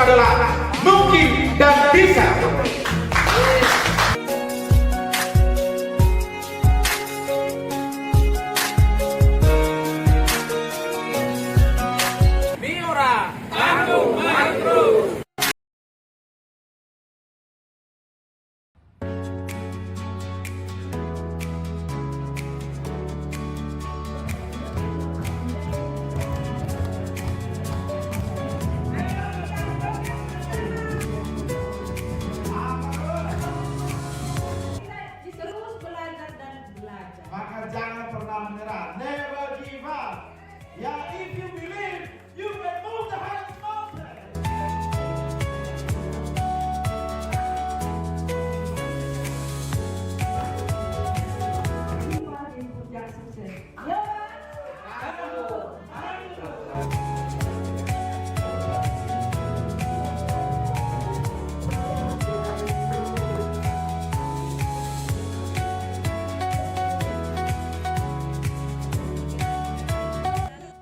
adalah mungkin dan bisa. Miora, Bandung Maju! Terus belajar dan belajar. Maka jangan pernah menyerah. Never give up. Ya, if you believe, you can move the highest mountain. Jumpa di puncak sukses. Ya.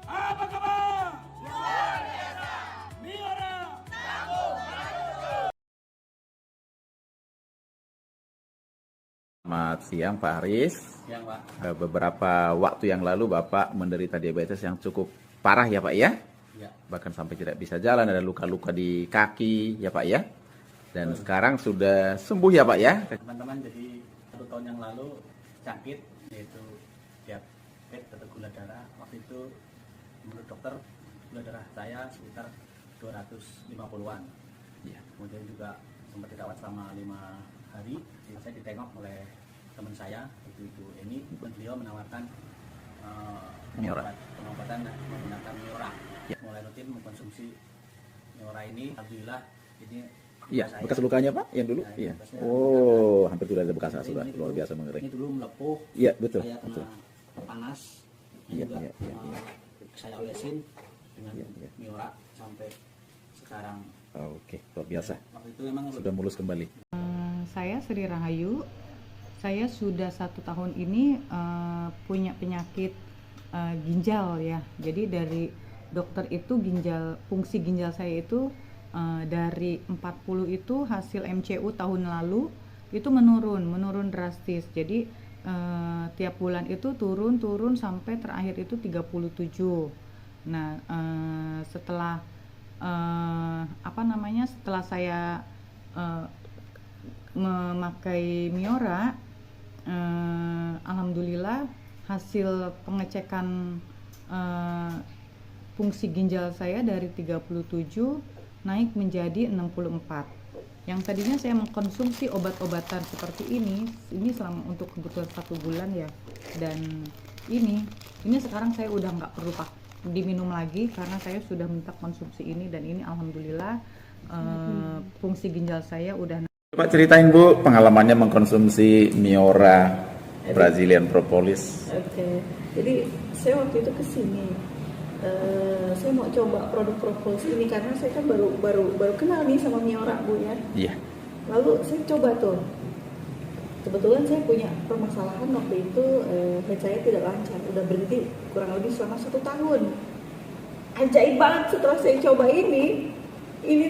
Apa kabar? Luar biasa. Miora. Selamat siang Pak Haris. Yang Pak. Beberapa waktu yang lalu Bapak menderita diabetes yang cukup parah ya Pak ya? Ya. Bahkan sampai tidak bisa jalan, ada luka-luka di kaki ya Pak ya? Dan sekarang sudah sembuh ya Pak ya? Teman-teman, jadi 1 tahun yang lalu sakit, yaitu diabetes atau gula darah. Waktu itu menurut dokter gula darah saya sekitar 250-an. Iya. Kemudian juga sempat dirawat selama 5 hari. Saya ditengok oleh teman saya, Ibu Eni, dan beliau menawarkan Miora. pengobatan menggunakan Miora. Ya. Mulai rutin mengkonsumsi Miora ini, alhamdulillah ini Iya, saya- bekas lukanya Pak yang dulu? Nah, Iya. bekasnya Oh, hampir sudah ada bekas sudah Ini luar dulu- biasa mengering. Ini dulu melepuh. Iya, betul, Saya kena betul. panas. Iya, Juga, iya, iya, iya. saya olesin dengan Iya, iya. Miora sampai sekarang. Oke, luar biasa. Waktu itu memang Sudah mulus kembali. Saya Sri Rahayu. Saya sudah 1 tahun ini punya penyakit ginjal ya. Jadi dari dokter itu fungsi ginjal saya itu dari 40 itu hasil MCU tahun lalu itu menurun drastis. Jadi tiap bulan itu turun sampai terakhir itu 37. Nah, setelah setelah saya memakai Miora, alhamdulillah hasil pengecekan fungsi ginjal saya dari 37 naik menjadi 64. Yang tadinya saya mengkonsumsi obat-obatan seperti ini selama untuk kebutuhan 1 bulan ya, dan ini sekarang saya udah nggak perlu diminum lagi karena saya sudah minta konsumsi ini, dan ini alhamdulillah fungsi ginjal saya udah. Pak ceritain Bu pengalamannya mengkonsumsi Miora Brazilian Propolis. Oke, jadi saya waktu itu kesini, saya mau coba produk propolis ini karena saya kan baru kenal nih sama Miora Bu ya. Iya. Lalu saya coba tuh, kebetulan saya punya permasalahan waktu itu, head saya tidak lancar, udah berhenti kurang lebih selama 1 tahun. Ajaib banget setelah saya coba ini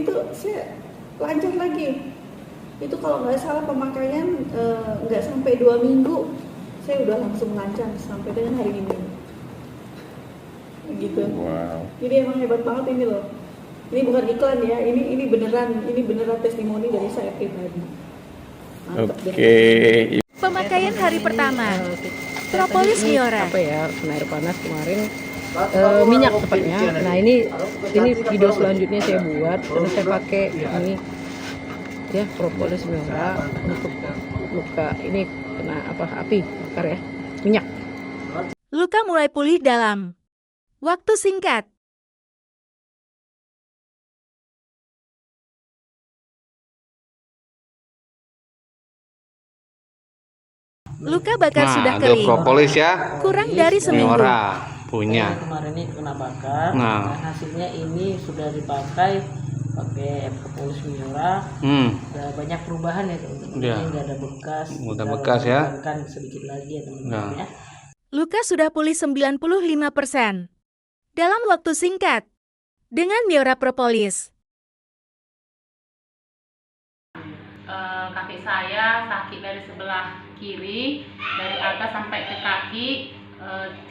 tuh saya lancar lagi. Itu kalau nggak salah pemakaian nggak sampai 2 minggu saya udah langsung lancar sampai dengan hari ini gitu. Wow. Jadi emang hebat banget ini loh. Ini bukan iklan ya, ini beneran testimoni dari saya pribadi. Mantap deh. Oke. Pemakaian hari pertama. Propolis Miora. Apa ya, kena air panas kemarin, minyak tepatnya. Nah ini video selanjutnya saya buat, terus saya pakai ini ya propolis Miora untuk luka ini kena api bakar ya, minyak. Luka mulai pulih dalam waktu singkat. Luka bakar sudah untuk kering. propolis ya, Kurang dari seminggu. Miora punya. Kemarin ini kena bakar, Nah. hasilnya ini sudah dipakai pakai propolis Miora. Udah banyak perubahan ya teman-teman. Iya. Nggak ada bekas. Udah tinggal bekas ya. kan sedikit lagi ya teman-teman Nah. ya. Luka sudah pulih 95% dalam waktu singkat dengan Miora Propolis. saya sakit dari sebelah kiri, dari atas sampai ke kaki,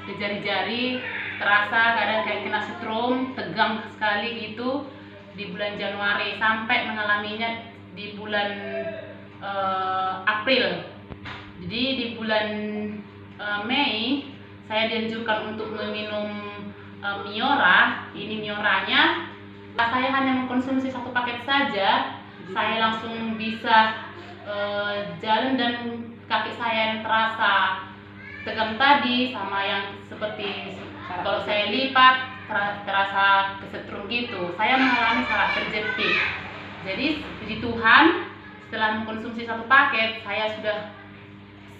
ke jari-jari, terasa kadang kayak kena setrum, tegang sekali gitu di bulan Januari, sampai mengalaminya di bulan April. Jadi di bulan Mei saya dianjurkan untuk meminum Miora. Ini Mioranya saya hanya mengkonsumsi 1 paket saja, saya langsung bisa jalan, dan kaki saya yang terasa tegang tadi sama yang seperti kalau saya lipat terasa kesetrum gitu. Saya mengalami saraf terjepit. Jadi puji Tuhan, setelah mengkonsumsi 1 paket saya sudah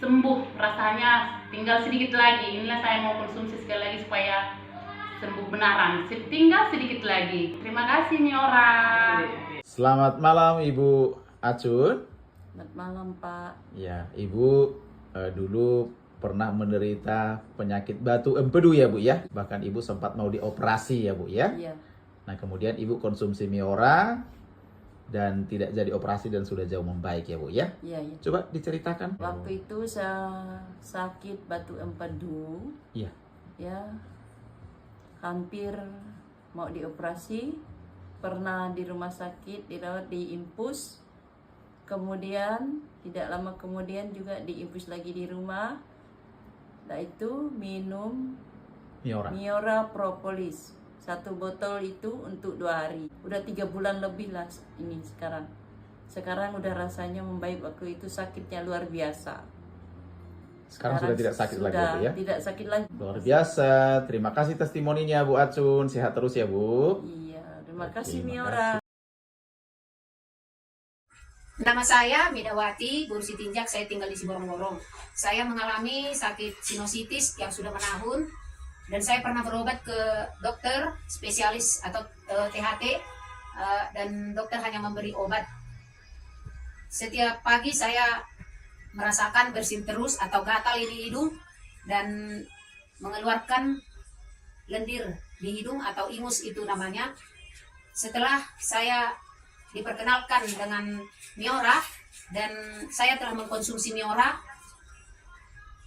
sembuh, rasanya tinggal sedikit lagi. Inilah saya mau konsumsi sekali lagi supaya sembuh benaran, tinggal sedikit lagi. Terima kasih Miora. Selamat malam Ibu Acun. Selamat malam Pak. Ya, Ibu dulu pernah menderita penyakit batu empedu ya Bu ya. Bahkan Ibu sempat mau dioperasi ya Bu ya. Iya. Nah kemudian Ibu konsumsi Miora dan tidak jadi operasi dan sudah jauh membaik ya Bu ya. Iya, iya. Coba diceritakan. Waktu itu saya sakit batu empedu. Iya. Ya. Hampir mau dioperasi, pernah di rumah sakit dirawat di infus, kemudian tidak lama kemudian juga diinfus lagi di rumah. Nah itu minum Miora Propolis 1 botol itu untuk 2 hari. Udah 3 bulan lebih lah ini sekarang. Sekarang udah rasanya membaik, waktu itu sakitnya luar biasa. Sekarang sudah tidak sakit lagi Bu ya. Tidak sakit lagi. Luar biasa. Terima kasih testimoninya Bu Acun. Sehat terus ya Bu. Iya, terima kasih Miora. Nama saya Midawati, guru Sitinjak, saya tinggal di Siborong-borong. Saya mengalami sakit sinusitis yang sudah menahun, dan saya pernah berobat ke dokter spesialis atau THT, dan dokter hanya memberi obat. Setiap pagi saya merasakan bersin terus atau gatal di hidung dan mengeluarkan lendir di hidung atau ingus itu namanya. Setelah saya diperkenalkan dengan Miora dan saya telah mengkonsumsi Miora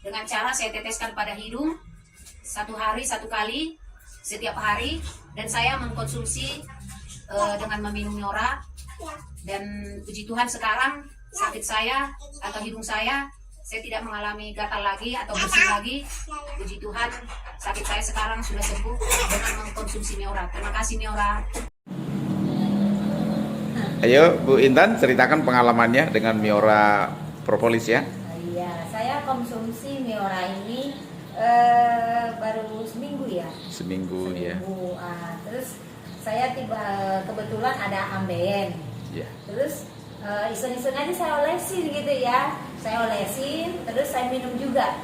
dengan cara saya teteskan pada hidung 1 hari 1 kali setiap hari, dan saya mengkonsumsi dengan meminum Miora, dan puji Tuhan sekarang sakit saya atau hidung saya tidak mengalami gatal lagi atau bersin lagi. Puji Tuhan, sakit saya sekarang sudah sembuh dengan mengkonsumsi Miora. Terima kasih Miora. Ayo Bu Intan ceritakan pengalamannya dengan Miora Propolis ya. Iya, saya konsumsi Miora ini baru seminggu ya. Seminggu ya. Terus saya kebetulan ada ambeien. Ya. Terus iseng-iseng aja saya olesin gitu ya. Saya olesin, terus saya minum juga.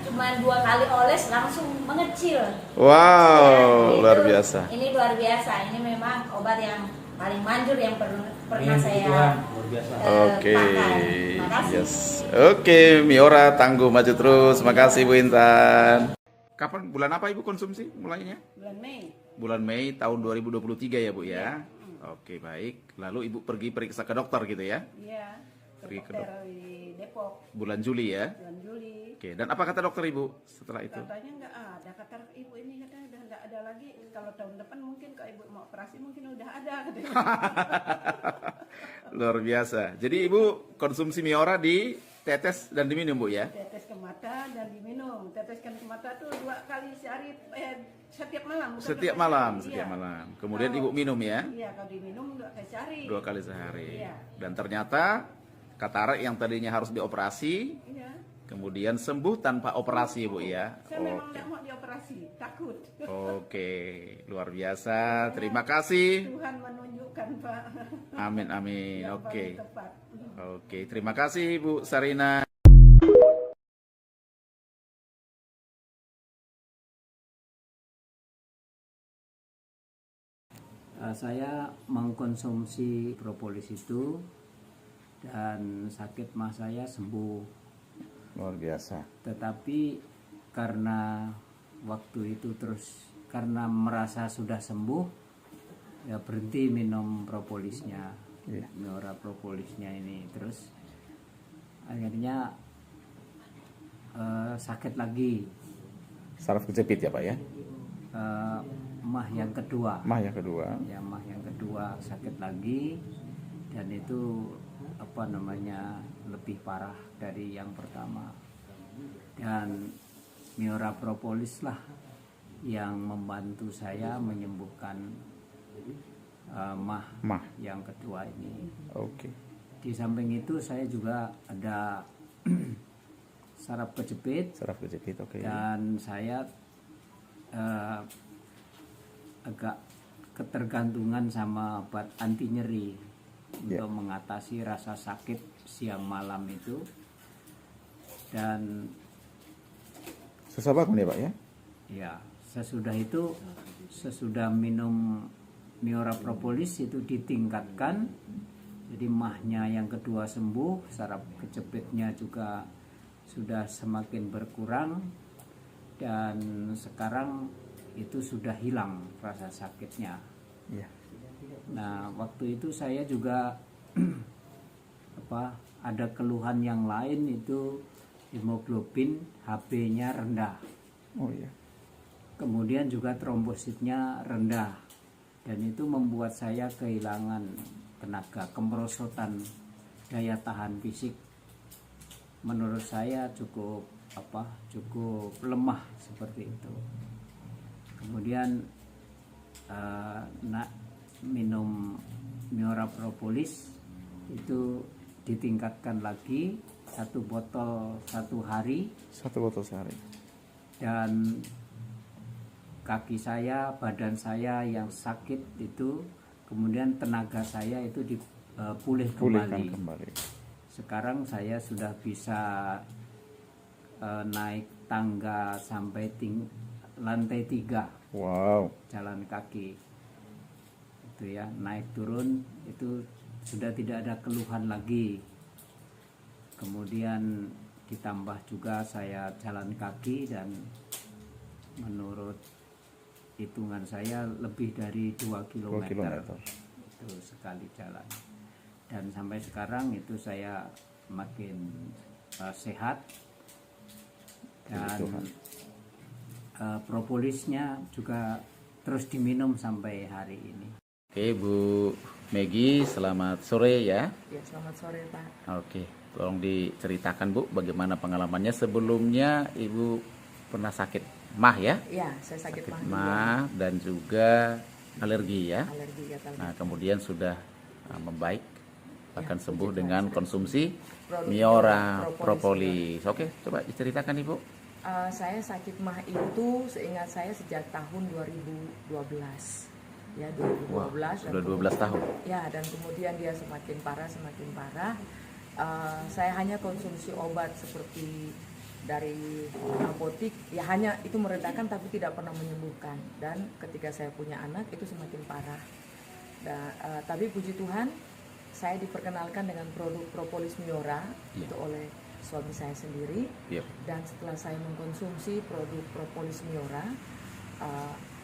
Cuma 2 kali oles langsung mengecil. Wow, luar biasa. Ini luar biasa. Ini memang obat yang paling manjur yang pernah saya pakai. Yes. Oke, Miora tangguh maju terus. Makasih Bu Intan. Kapan, bulan apa Ibu konsumsi mulainya? Bulan Mei. Bulan Mei tahun 2023 ya Bu ya. Oke, baik. Lalu Ibu pergi periksa ke dokter gitu ya? Iya. Pergi ke dokter di Depok. Bulan Juli ya? Bulan Juli. Oke, dan apa kata dokter Ibu setelah itu? Katanya nggak ada. Kata ibu ini katanya udah nggak ada lagi. Kalau tahun depan mungkin kalau ibu mau operasi mungkin udah ada. Katanya. Luar biasa. Jadi Ibu konsumsi Miora di tetes dan diminum Bu ya? Tetes ke mata dan diminum. Teteskan ke mata tuh 2 kali sehari, setiap malam. Setiap malam, setiap malam. Kemudian Ibu minum ya? Iya, kalau diminum 2 kali sehari. 2 kali sehari. Iya. Dan ternyata katarak yang tadinya harus dioperasi, Iya. kemudian sembuh tanpa operasi Bu ya? Saya memang tidak mau dioperasi, takut. Oke, luar biasa. Terima kasih. Tuhan menunjukkan Pak. Amin, amin. Yang Oke. paling tepat. Oke, terima kasih Bu Sarina. Saya mengkonsumsi propolis itu dan sakit mah saya sembuh. Luar biasa. Tetapi karena waktu itu terus karena merasa sudah sembuh, ya berhenti minum propolisnya, Miora propolisnya ini. Terus akhirnya sakit lagi. Saraf kejepit ya Pak ya? Mah yang kedua. Mah yang kedua. Ya, mah yang kedua sakit lagi, dan itu apa namanya lebih parah dari yang pertama. Dan Miora Propolis lah yang membantu saya menyembuhkan mah yang kedua ini. Oke. Di samping itu saya juga ada saraf kejepit. Saraf kejepit, oke. Dan saya agak ketergantungan sama obat anti nyeri untuk mengatasi rasa sakit siang malam itu. Dan susah banget ya Pak ya? Ya, sesudah minum Miora Propolis itu ditingkatkan, jadi mahnya yang kedua sembuh, saraf kejepitnya juga sudah semakin berkurang, dan sekarang itu sudah hilang rasa sakitnya. Ya. Nah, waktu itu saya juga ada keluhan yang lain, itu hemoglobin HB-nya rendah. Oh iya. Kemudian juga trombositnya rendah, dan itu membuat saya kehilangan tenaga, kemerosotan, daya tahan fisik. Menurut saya cukup lemah seperti itu. Kemudian minum Miora Propolis itu ditingkatkan lagi, 1 botol 1 hari. 1 botol sehari. Dan kaki saya, badan saya yang sakit itu, kemudian tenaga saya itu pulihkan kembali. Sekarang saya sudah bisa naik tangga sampai lantai 3. Wow. Jalan kaki itu ya, naik turun itu sudah tidak ada keluhan lagi. Kemudian ditambah juga saya jalan kaki, dan menurut hitungan saya lebih dari 2 kilometer itu sekali jalan. Dan sampai sekarang itu saya makin sehat, dan propolisnya juga terus diminum sampai hari ini. Oke Bu Megi, selamat sore ya. Ya, selamat sore Pak. Oke, tolong diceritakan Bu bagaimana pengalamannya. Sebelumnya Ibu pernah sakit mah ya? Iya, saya sakit mah dan juga alergi ya. Alergi gatal. Nah, kemudian sudah membaik, bahkan sembuh dengan konsumsi Produk Miora Propolis. Oke, coba diceritakan Ibu. Saya sakit mah itu seingat saya sejak tahun 2012. Ya, 2012. Wah, sudah 12 tahun. Ya, dan kemudian dia semakin parah. Saya hanya konsumsi obat seperti dari apotik, ya hanya itu meredakan tapi tidak pernah menyembuhkan. Dan ketika saya punya anak itu semakin parah. Tapi puji Tuhan, saya diperkenalkan dengan produk Propolis Miora itu oleh suami saya sendiri. Dan setelah saya mengkonsumsi produk Propolis Miora,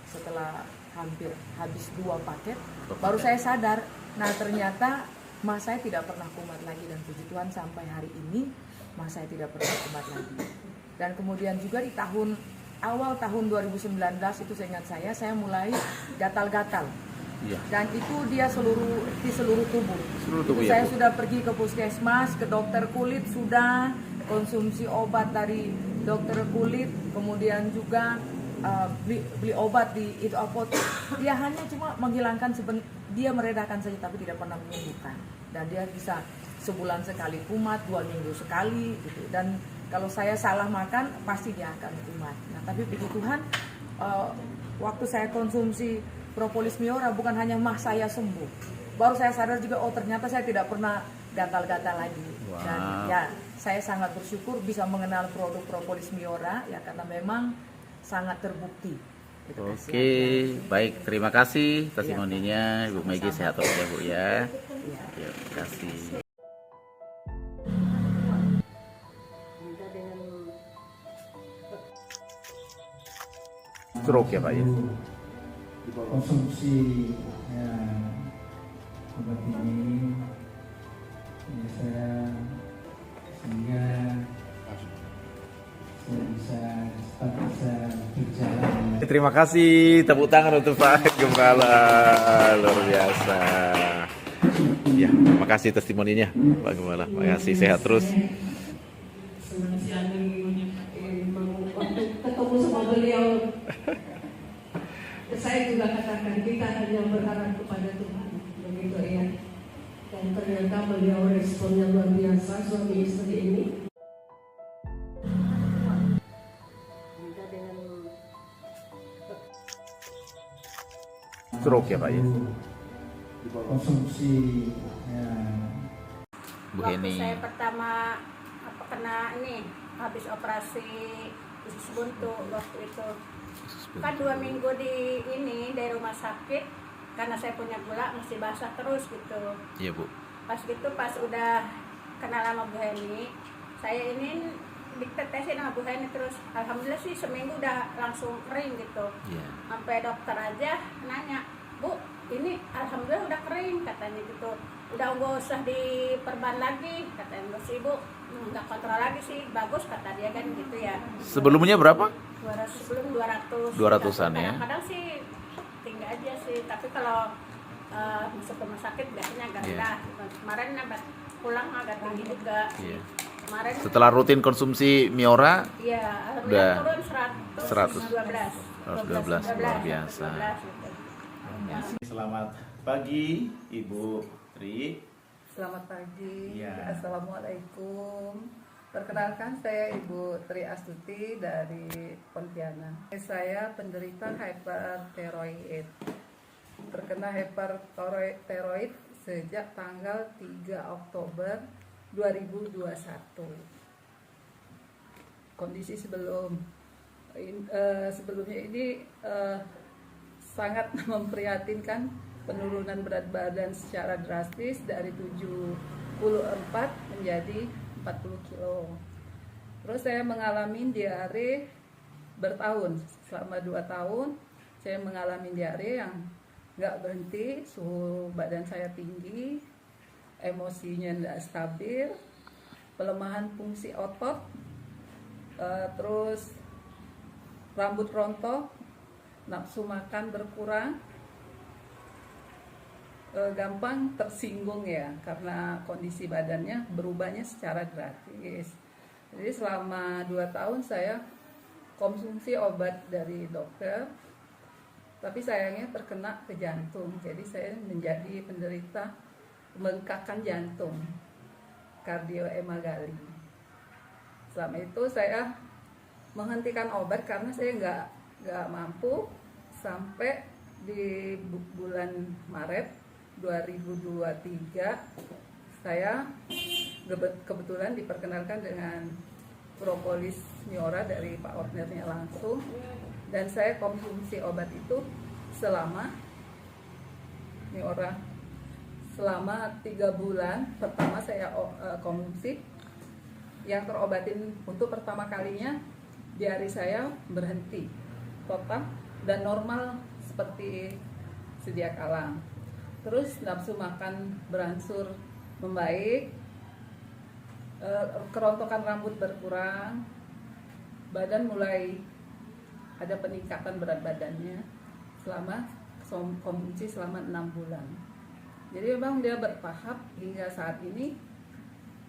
setelah hampir habis 2 paket, baru saya sadar, nah ternyata mah saya tidak pernah kumat lagi, dan puji Tuhan sampai hari ini mah saya tidak pernah kumat lagi. Dan kemudian juga di awal tahun 2019 itu seingat saya mulai gatal-gatal. Dan itu dia di seluruh tubuh. Saya sudah pergi ke puskesmas, ke dokter kulit, sudah konsumsi obat dari dokter kulit, kemudian juga beli obat di itu apotek. Dia hanya cuma menghilangkan, dia meredakan saja tapi tidak pernah menyembuhkan. Dan dia bisa sebulan sekali kumat, 2 minggu sekali gitu. Dan kalau saya salah makan pasti dia akan kumat. Nah, tapi puji Tuhan, waktu saya konsumsi Propolis Miora bukan hanya mah saya sembuh, baru saya sadar juga, oh ternyata saya tidak pernah gatal-gatal lagi. Dan ya, saya sangat bersyukur bisa mengenal produk Propolis Miora ya, karena memang sangat terbukti. Oke, baik, terima kasih testimoninya Ibu Megi, sehat terus ya Bu ya. Terima kasih. Stroke ya Pak ya? Konsumsi obat ini ya, saya sehingga saya bisa berjalan. Terima kasih, tepuk tangan untuk Pak Gembala, luar biasa. Ya, terima kasih testimoninya Pak Gembala. Terima kasih, sehat terus. Waktu ketemu sama beliau, saya juga katakan kita hanya berharap kepada Tuhan, begitu ya. Dan ternyata beliau responnya luar biasa, suami istri ini. Stroke ya Pak ya. Konsumsi ya. Bu Waktu Heni. saya pertama kena ini habis operasi usus buntu waktu itu kan 2 minggu di rumah sakit karena saya punya gula masih basah terus gitu. Iya Bu. Pas gitu pas udah kenal sama Bu Heni, saya ini ditetesin sama Bu Heni terus alhamdulillah sih seminggu udah langsung kering gitu. Iya. Sampai dokter aja nanya, "Bu, ini alhamdulillah udah kering," katanya gitu. "Udah nggak usah diperban lagi," katanya. "Terus Ibu nggak kontrol lagi sih, bagus," kata dia kan gitu ya. Sebelumnya berapa? 200 sebelum 200. 200-an ya. Kadang-kadang sih tinggi aja sih, tapi kalau masuk rumah sakit biasanya agak rendah. Kemarin pulang agak tinggi juga. Iya. Kemarin Setelah rutin konsumsi Miora, iya, udah turun 112. 112, luar biasa. 12. Selamat pagi Ibu Tri. Selamat pagi, Ya. Assalamualaikum. Perkenalkan saya Ibu Tri Astuti dari Pontianak. Saya penderita hypertiroid. Terkena hypertiroid sejak tanggal 3 Oktober 2021. Kondisi sebelumnya ini sangat memprihatinkan, penurunan berat badan secara drastis dari 74 menjadi 40 kilo. Terus saya mengalami diare bertahun, selama 2 tahun saya mengalami diare yang nggak berhenti, suhu badan saya tinggi, emosinya nggak stabil, pelemahan fungsi otot, terus rambut rontok, nafsu makan berkurang, gampang tersinggung ya karena kondisi badannya berubahnya secara drastis. Jadi selama 2 tahun saya konsumsi obat dari dokter, tapi sayangnya terkena ke jantung, jadi saya menjadi penderita pembengkakan jantung, kardiomegali. Selama itu saya menghentikan obat karena saya nggak mampu, sampai di bulan Maret 2023 saya kebetulan diperkenalkan dengan propolis Miora dari Pak Ordnernya langsung, dan saya konsumsi obat itu selama Miora selama 3 bulan. Pertama saya konsumsi, yang terobatin untuk pertama kalinya diare saya berhenti total dan normal seperti sedia kala. Terus nafsu makan berangsur membaik, kerontokan rambut berkurang, badan mulai ada peningkatan berat badannya selama konsumsi selama 6 bulan. Jadi memang dia bertahap, hingga saat ini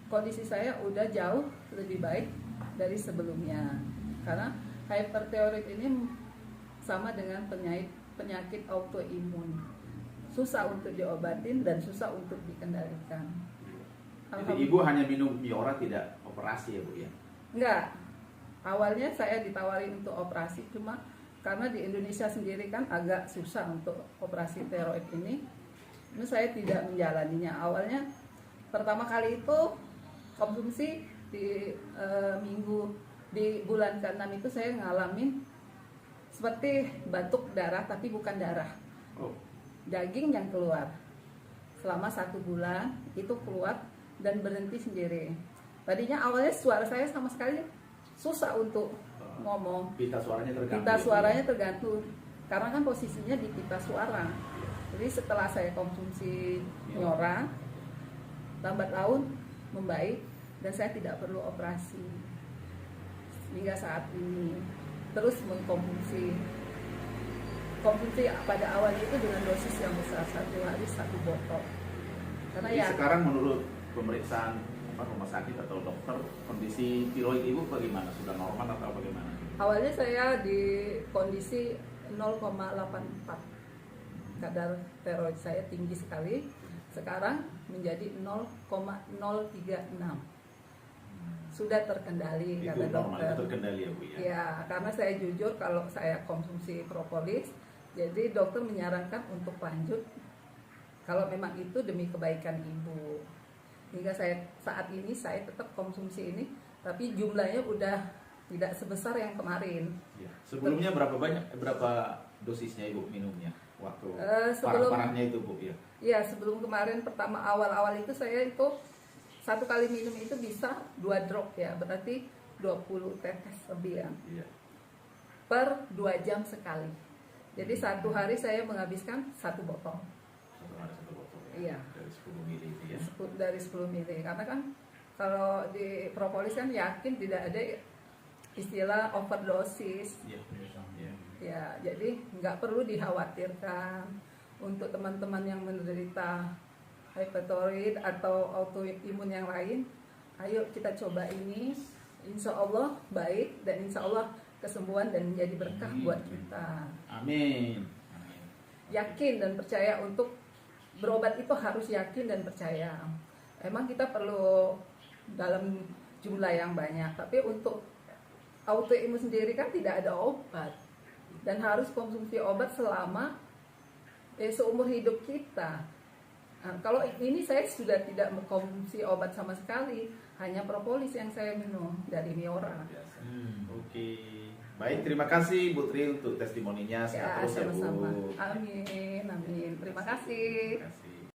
kondisi saya udah jauh lebih baik dari sebelumnya. Karena hypertiroid ini sama dengan penyakit autoimun, susah untuk diobatin dan susah untuk dikendalikan. Jadi Ibu hanya minum Miora, tidak operasi ya Bu ya? Enggak. Awalnya saya ditawarin untuk operasi, cuma karena di Indonesia sendiri kan agak susah untuk operasi tiroid ini saya tidak menjalaninya. Awalnya pertama kali itu konsumsi di bulan ke-6 itu saya ngalamin seperti batuk darah, tapi bukan darah. Daging yang keluar. Selama 1 bulan itu keluar dan berhenti sendiri. Tadinya awalnya suara saya sama sekali susah untuk ngomong. Pita suaranya terganggu. Pita suaranya terganggu. Karena kan posisinya di pita suara. Jadi setelah saya konsumsi Miora, lambat laun membaik dan saya tidak perlu operasi hingga saat ini. Terus mengkonsumsi pada awalnya itu dengan dosis yang besar, 1 hari 1 botol. Karena Jadi ya sekarang menurut pemeriksaan rumah sakit atau dokter, kondisi tiroid ibu bagaimana? Sudah normal atau bagaimana? awalnya saya di kondisi 0,84, kadar tiroid saya tinggi sekali. Sekarang menjadi 0,036. Sudah terkendali Itu kata normal, dokter. itu terkendali ya Bu ya? Ya, karena saya jujur kalau saya konsumsi propolis, jadi dokter menyarankan untuk lanjut kalau memang itu demi kebaikan ibu. Hingga saat ini saya tetap konsumsi ini, tapi jumlahnya udah tidak sebesar yang kemarin. Ya. Sebelumnya berapa dosisnya ibu minumnya waktu Sebelum- parahnya itu Bu ya? Ya, sebelum kemarin pertama awal-awal itu saya itu 1 kali minum itu bisa 2 drop ya, berarti 20 tetes lebih ya. Iya. Per 2 jam sekali. Jadi 1 hari saya menghabiskan 1 botol. 1 hari 1 botol ya? Iya. Dari 10 mili itu ya? Dari 10 mili. Karena kan kalau di propolis kan yakin tidak ada istilah overdosis. Iya. Ya. Ya, jadi nggak perlu dikhawatirkan untuk teman-teman yang menderita hyperthyroid atau autoimun yang lain. Ayo kita coba ini, insya Allah baik dan insya Allah kesembuhan dan menjadi berkah buat kita. Amin. Yakin dan percaya untuk berobat itu harus yakin dan percaya. Emang kita perlu dalam jumlah yang banyak, tapi untuk autoimun sendiri kan tidak ada obat dan harus konsumsi obat selama seumur hidup kita. Nah, kalau ini saya sudah tidak mengkonsumsi obat sama sekali, hanya propolis yang saya minum dari Miora. Oke. Baik, terima kasih Bu Tri untuk testimoninya. Sehat Ya, terus ya Bu. sama-sama. Amin, amin. Terima kasih. Terima kasih.